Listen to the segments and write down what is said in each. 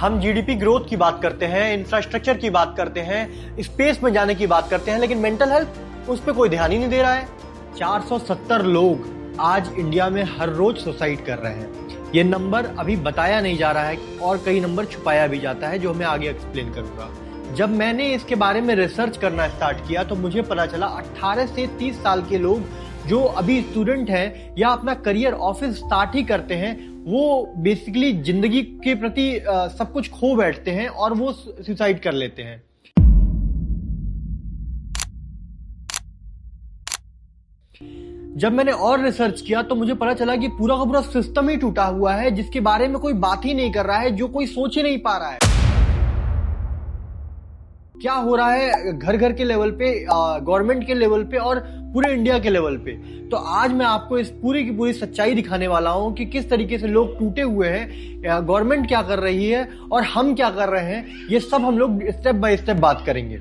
हम GDP growth की बात करते हैं, इंफ्रास्ट्रक्चर की बात करते हैं, स्पेस में जाने की बात करते हैं, लेकिन मेंटल हेल्थ उस पर कोई ध्यान ही नहीं दे रहा है। 470 लोग आज इंडिया में हर रोज सुसाइड कर रहे हैं। ये नंबर अभी बताया नहीं जा रहा है और कई नंबर छुपाया भी जाता है, जो मैं आगे एक्सप्लेन करूंगा। जब मैंने इसके बारे में रिसर्च करना स्टार्ट किया तो मुझे पता चला 18 से 30 साल के लोग जो अभी स्टूडेंट हैं या अपना करियर ऑफिस स्टार्ट ही करते हैं, वो बेसिकली जिंदगी के प्रति सब कुछ खो बैठते हैं और वो सुसाइड कर लेते हैं। जब मैंने और रिसर्च किया तो मुझे पता चला कि पूरा का पूरा सिस्टम ही टूटा हुआ है, जिसके बारे में कोई बात ही नहीं कर रहा है, जो कोई सोच ही नहीं पा रहा है। क्या हो रहा है घर घर के लेवल पे, गवर्नमेंट के लेवल पे और पूरे इंडिया के लेवल पे। तो आज मैं आपको इस पूरी की पूरी सच्चाई दिखाने वाला हूं कि किस तरीके से लोग टूटे हुए हैं, गवर्नमेंट क्या कर रही है और हम क्या कर रहे हैं। ये सब हम लोग स्टेप बाय स्टेप बात करेंगे।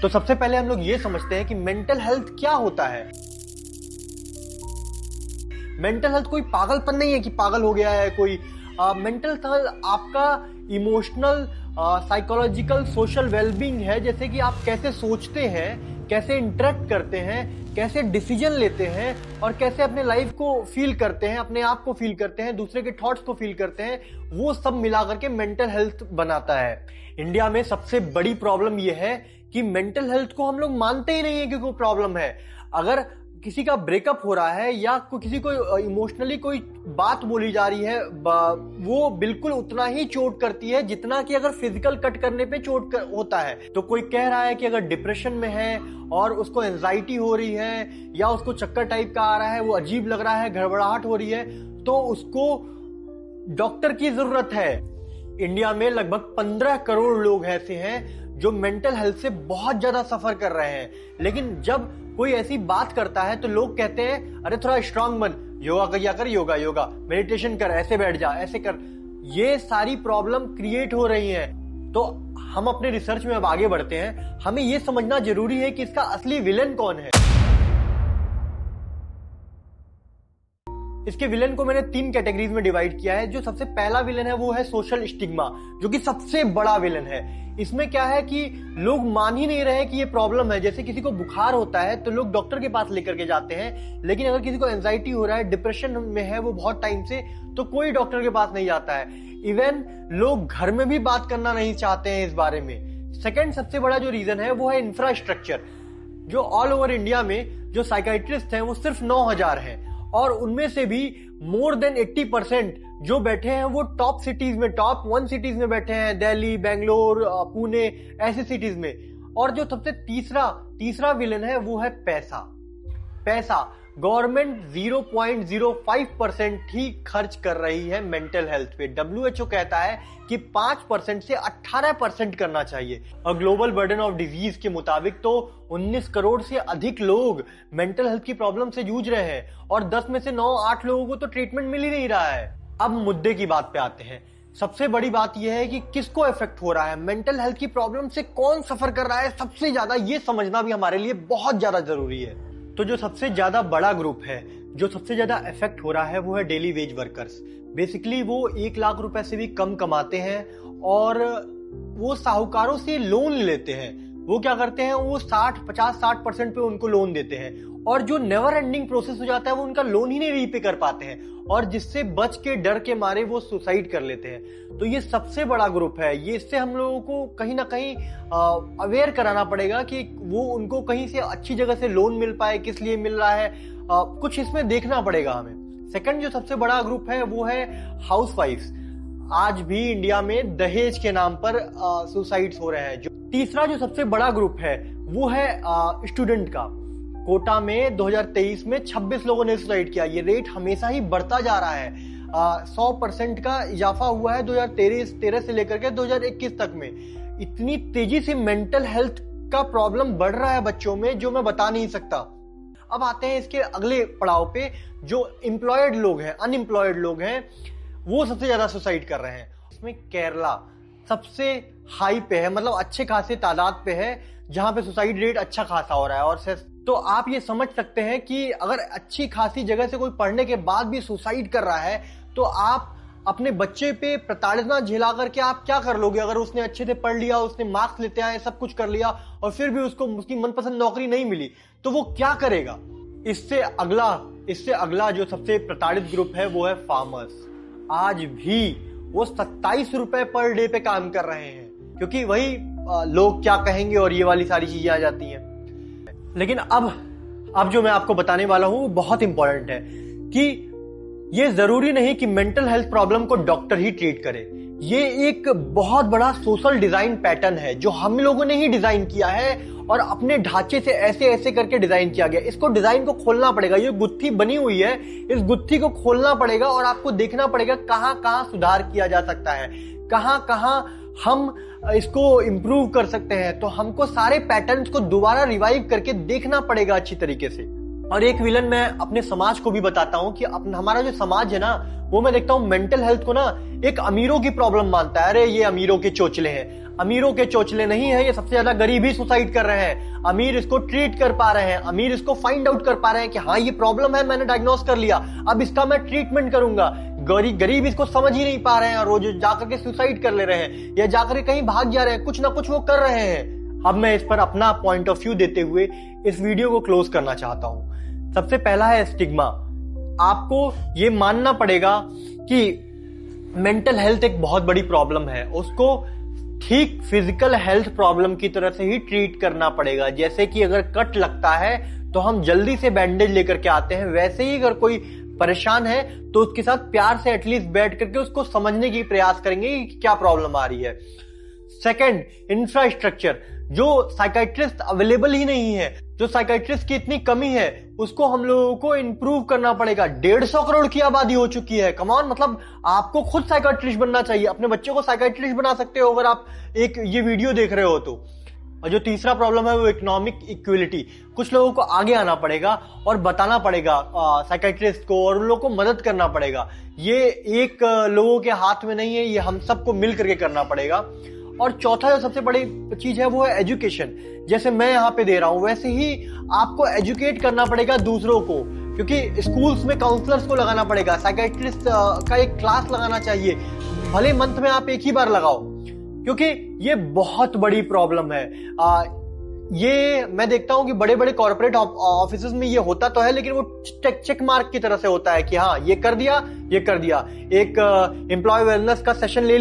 तो सबसे पहले हम लोग ये समझते हैं कि मेंटल हेल्थ क्या होता है। मेंटल हेल्थ कोई पागलपन नहीं है कि पागल हो गया है कोई। मेंटल हेल्थ आपका इमोशनल, साइकोलॉजिकल, सोशल वेलबींग है। जैसे कि आप कैसे सोचते हैं, कैसे इंटरेक्ट करते हैं, कैसे डिसीजन लेते हैं और कैसे अपने लाइफ को फील करते हैं, अपने आप को फील करते हैं, दूसरे के थॉट्स को फील करते हैं, वो सब मिलाकर के मेंटल हेल्थ बनाता है। इंडिया में सबसे बड़ी प्रॉब्लम यह है कि मेंटल हेल्थ को हम लोग मानते ही नहीं है कि कोई प्रॉब्लम है। अगर किसी का ब्रेकअप हो रहा है या किसी को इमोशनली कोई बात बोली जा रही है, वो बिल्कुल उतना ही चोट करती है जितना कि अगर फिजिकल कट करने पे चोट होता है। तो कोई कह रहा है कि अगर डिप्रेशन में है और उसको एंजाइटी हो रही है या उसको चक्कर टाइप का आ रहा है, वो अजीब लग रहा है, गड़बड़ाहट हो रही है, तो उसको डॉक्टर की जरूरत है। इंडिया में लगभग 15 करोड़ लोग ऐसे हैं जो मेंटल हेल्थ से बहुत ज्यादा सफर कर रहे हैं। लेकिन जब कोई ऐसी बात करता है तो लोग कहते हैं अरे थोड़ा स्ट्रांग बन, योगा किया कर, योगा, मेडिटेशन कर, ऐसे बैठ जा, ऐसे कर। ये सारी प्रॉब्लम क्रिएट हो रही है। तो हम अपने रिसर्च में अब आगे बढ़ते हैं। हमें यह समझना जरूरी है कि इसका असली विलेन कौन है। इसके विलेन को मैंने 3 कैटेगरीज में डिवाइड किया है। जो सबसे पहला विलेन है वो है सोशल स्टिग्मा, जो कि सबसे बड़ा विलेन है। इसमें क्या है कि लोग मान ही नहीं रहे कि ये प्रॉब्लम है। जैसे किसी को बुखार होता है तो लोग डॉक्टर के पास लेकर के जाते हैं, लेकिन अगर किसी को एंजाइटी हो रहा है, डिप्रेशन में है वो बहुत टाइम से, तो कोई डॉक्टर के पास नहीं जाता है। इवन लोग घर में भी बात करना नहीं चाहते हैं इस बारे में। सेकेंड सबसे बड़ा जो रीजन है वो है इंफ्रास्ट्रक्चर। जो ऑल ओवर इंडिया में जो साइकाइट्रिस्ट हैं वो सिर्फ 9000 हैं और उनमें से भी मोर देन 80% जो बैठे हैं वो टॉप सिटीज में, टॉप 1 सिटीज में बैठे हैं, दिल्ली, बेंगलोर, पुणे, ऐसे सिटीज में। और जो सबसे तीसरा विलेन है वो है पैसा। गवर्नमेंट 0.05% ही खर्च कर रही है मेंटल हेल्थ पे। WHO कहता है कि 5% से 18% करना चाहिए। और ग्लोबल बर्डन ऑफ डिजीज के मुताबिक तो 19 करोड़ से अधिक लोग मेंटल हेल्थ की प्रॉब्लम से जूझ रहे हैं और 10 में से 9-8 लोगों को तो ट्रीटमेंट मिल ही नहीं रहा है। अब मुद्दे की बात पे आते हैं। सबसे बड़ी बात यह है कि किसको इफेक्ट हो रहा है, मेंटल हेल्थ की प्रॉब्लम से कौन सफर कर रहा है सबसे ज्यादा, ये समझना भी हमारे लिए बहुत ज्यादा जरूरी है। तो जो सबसे ज्यादा बड़ा ग्रुप है, जो सबसे ज्यादा इफेक्ट हो रहा है, वो है डेली वेज वर्कर्स। बेसिकली वो 1 लाख रुपए से भी कम कमाते हैं और वो साहूकारों से लोन लेते हैं। वो क्या करते हैं, वो 50-60% पे उनको लोन देते हैं और जो नेवर एंडिंग प्रोसेस हो जाता है वो उनका लोन ही नहीं रीपे कर पाते हैं और जिससे बच के डर के मारे वो सुसाइड कर लेते हैं। तो ये सबसे बड़ा ग्रुप है। ये इससे हम लोगों को कहीं ना कहीं अवेयर कराना पड़ेगा कि वो उनको कहीं से अच्छी जगह से लोन मिल पाए, किस लिए मिल रहा है, कुछ इसमें देखना पड़ेगा हमें। सेकंड जो सबसे बड़ा ग्रुप है वो है हाउसवाइफ्स। आज भी इंडिया में दहेज के नाम पर सुसाइड्स हो रहे हैं। तीसरा जो सबसे बड़ा ग्रुप है वो है स्टूडेंट का। कोटा में 2023 में 26 लोगों ने सुसाइड किया। ये रेट हमेशा ही बढ़ता जा रहा है। 100% का इजाफा हुआ है 2013 से लेकर के 2021 तक में। इतनी तेजी से मेंटल हेल्थ का प्रॉब्लम बढ़ रहा है बच्चों में, जो मैं बता नहीं सकता। अब आते हैं इसके अगले पड़ाव पे। जो एम्प्लॉयड लोग हैं, अनएम्प्लॉयड लोग हैं, वो सबसे ज्यादा सुसाइड कर रहे हैं। इसमें केरला सबसे हाई पे है, मतलब अच्छे खासे तादाद पे है जहां पे सुसाइड रेट अच्छा खासा हो रहा है। और तो आप ये समझ सकते हैं कि अगर अच्छी खासी जगह से कोई पढ़ने के बाद भी सुसाइड कर रहा है तो आप अपने बच्चे पे प्रताड़ना झेला करके आप क्या कर लोगे? अगर उसने अच्छे से पढ़ लिया, उसने मार्क्स लेते आए, सब कुछ कर लिया और फिर भी उसको उसकी मनपसंद नौकरी नहीं मिली, तो वो क्या करेगा? इससे अगला जो सबसे प्रताड़ित ग्रुप है वो है फार्मर्स। आज भी वो 27 रुपए पर डे पे काम कर रहे हैं, क्योंकि वही लोग क्या कहेंगे और ये वाली सारी चीजें आ जाती हैं। लेकिन अब जो मैं आपको बताने वाला हूं वो बहुत इंपॉर्टेंट है कि ये जरूरी नहीं कि मेंटल हेल्थ प्रॉब्लम को डॉक्टर ही ट्रीट करे। ये एक बहुत बड़ा सोशल डिजाइन पैटर्न है जो हम लोगों ने ही डिजाइन किया है और अपने ढांचे से ऐसे ऐसे करके डिजाइन किया गया। इसको डिजाइन को खोलना पड़ेगा। ये गुत्थी बनी हुई है, इस गुत्थी को खोलना पड़ेगा और आपको देखना पड़ेगा कहां कहां सुधार किया जा सकता है, कहां कहां हम इसको इंप्रूव कर सकते हैं। तो हमको सारे पैटर्न्स को दोबारा रिवाइव करके देखना पड़ेगा अच्छी तरीके से। और एक विलन मैं अपने समाज को भी बताता हूं कि हमारा जो समाज है ना, वो मैं देखता हूं मेंटल हेल्थ को ना एक अमीरों की प्रॉब्लम मानता है। अरे ये अमीरों के चोचले हैं। अमीरों के चोचले नहीं है, ये सबसे ज्यादा गरीब ही सुसाइड कर रहे हैं। अमीर इसको ट्रीट कर पा रहे हैं, अमीर इसको फाइंड आउट कर पा रहे हैं कि हाँ ये प्रॉब्लम है, मैंने डायग्नोस कर लिया, अब इसका मैं ट्रीटमेंट करूंगा। गरीब इसको समझ ही नहीं पा रहे हैं और वो जो जाकर के सुसाइड कर ले रहे हैं या जाकर कहीं भाग जा रहे हैं, कुछ ना कुछ वो कर रहे हैं। अब मैं इस पर अपना पॉइंट ऑफ व्यू देते हुए इस वीडियो को क्लोज करना चाहता हूं। सबसे पहला है स्टिग्मा। आपको ये मानना पड़ेगा कि मेंटल हेल्थ एक बहुत बड़ी प्रॉब्लम है, उसको ठीक फिजिकल हेल्थ प्रॉब्लम की तरह से ही ट्रीट करना पड़ेगा। जैसे कि अगर कट लगता है तो हम जल्दी से बैंडेज लेकर के आते हैं, वैसे ही अगर कोई परेशान है तो उसके साथ प्यार से एटलीस्ट बैठ करके उसको समझने की प्रयास करेंगे कि क्या प्रॉब्लम आ रही है। Second, infrastructure. जो साइकाइट्रिस्ट अवेलेबल ही नहीं है, जो साइकाइट्रिस्ट की इतनी कमी है, उसको हम लोगों को इंप्रूव करना पड़ेगा। 150 करोड़ की आबादी हो चुकी है। कमान, मतलब आपको खुद साइकाइट्रिस्ट बनना चाहिए। अपने बच्चों को साइकाइट्रिस्ट बना सकते हो अगर आप एक ये वीडियो देख रहे हो तो। और जो तीसरा प्रॉब्लम है वो इकोनॉमिक इक्विलिटी। कुछ लोगों को आगे आना पड़ेगा और बताना पड़ेगा साइकाइट्रिस्ट को, और उन लोगों को मदद करना पड़ेगा। ये एक लोगों के हाथ में नहीं है, ये हम सबको मिल करके करना पड़ेगा। और चौथा जो सबसे बड़ी चीज है वो है एजुकेशन। जैसे मैं यहाँ पे दे रहा हूं वैसे ही आपको एजुकेट करना पड़ेगा दूसरों को, क्योंकि स्कूल्स में काउंसलर्स को लगाना पड़ेगा, साइकाइट्रिस्ट का एक क्लास लगाना चाहिए। भले मंथ में आप एक ही बार लगाओ, क्योंकि ये बहुत बड़ी प्रॉब्लम है। ये मैं देखता हूं कि बड़े बड़े कॉर्पोरेट ऑफिसेज में ये होता तो है, लेकिन वो चेक मार्क की तरह से होता है कि हाँ ये कर दिया, ये कर दिया। एक एम्प्लॉय वेलनेस का सेशन ले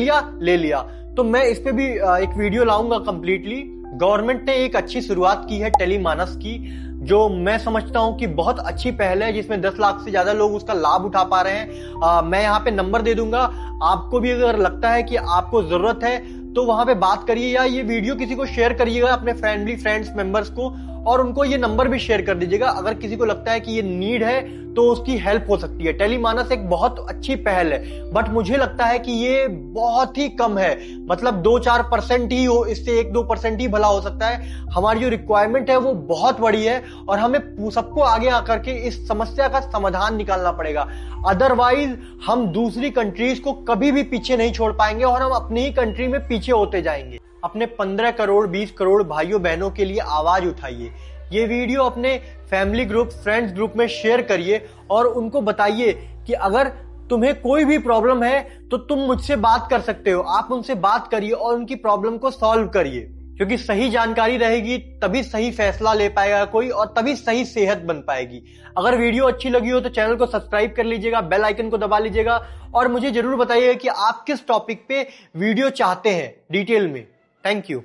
लिया। तो मैं इस पे भी एक वीडियो लाऊंगा कंप्लीटली। गवर्नमेंट ने एक अच्छी शुरुआत की है टेलीमानस की, जो मैं समझता हूं कि बहुत अच्छी पहल है, जिसमें 10 लाख से ज्यादा लोग उसका लाभ उठा पा रहे हैं। मैं यहाँ पे नंबर दे दूंगा, आपको भी अगर लगता है कि आपको जरूरत है तो वहां पे बात करिए, या ये वीडियो किसी को शेयर करिएगा अपने फैमिली फ्रेंड्स मेंबर्स को, और उनको ये नंबर भी शेयर कर दीजिएगा। अगर किसी को लगता है कि ये नीड है तो उसकी हेल्प हो सकती है। टेलीमानस एक बहुत अच्छी पहल है, बट मुझे लगता है कि ये बहुत ही कम है। मतलब 2-4% ही हो, इससे 1-2% ही भला हो सकता है। हमारी जो रिक्वायरमेंट है वो बहुत बड़ी है और हमें सबको आगे आकर के इस समस्या का समाधान निकालना पड़ेगा। अदरवाइज हम दूसरी कंट्रीज को कभी भी पीछे नहीं छोड़ पाएंगे और हम अपनी ही कंट्री में पीछे होते जाएंगे। अपने 15 करोड़ 20 करोड़ भाइयों बहनों के लिए आवाज उठाइए। ये वीडियो अपने फैमिली ग्रुप, फ्रेंड्स ग्रुप में शेयर करिए और उनको बताइए कि अगर तुम्हें कोई भी प्रॉब्लम है तो तुम मुझसे बात कर सकते हो। आप उनसे बात करिए और उनकी प्रॉब्लम को सॉल्व करिए, क्योंकि सही जानकारी रहेगी तभी सही फैसला ले पाएगा कोई, और तभी सही सेहत बन पाएगी। अगर वीडियो अच्छी लगी हो तो चैनल को सब्सक्राइब कर लीजिएगा, बेल आइकन को दबा लीजिएगा, और मुझे जरूर बताइएगा कि आप किस टॉपिक पे वीडियो चाहते हैं डिटेल में। Thank you.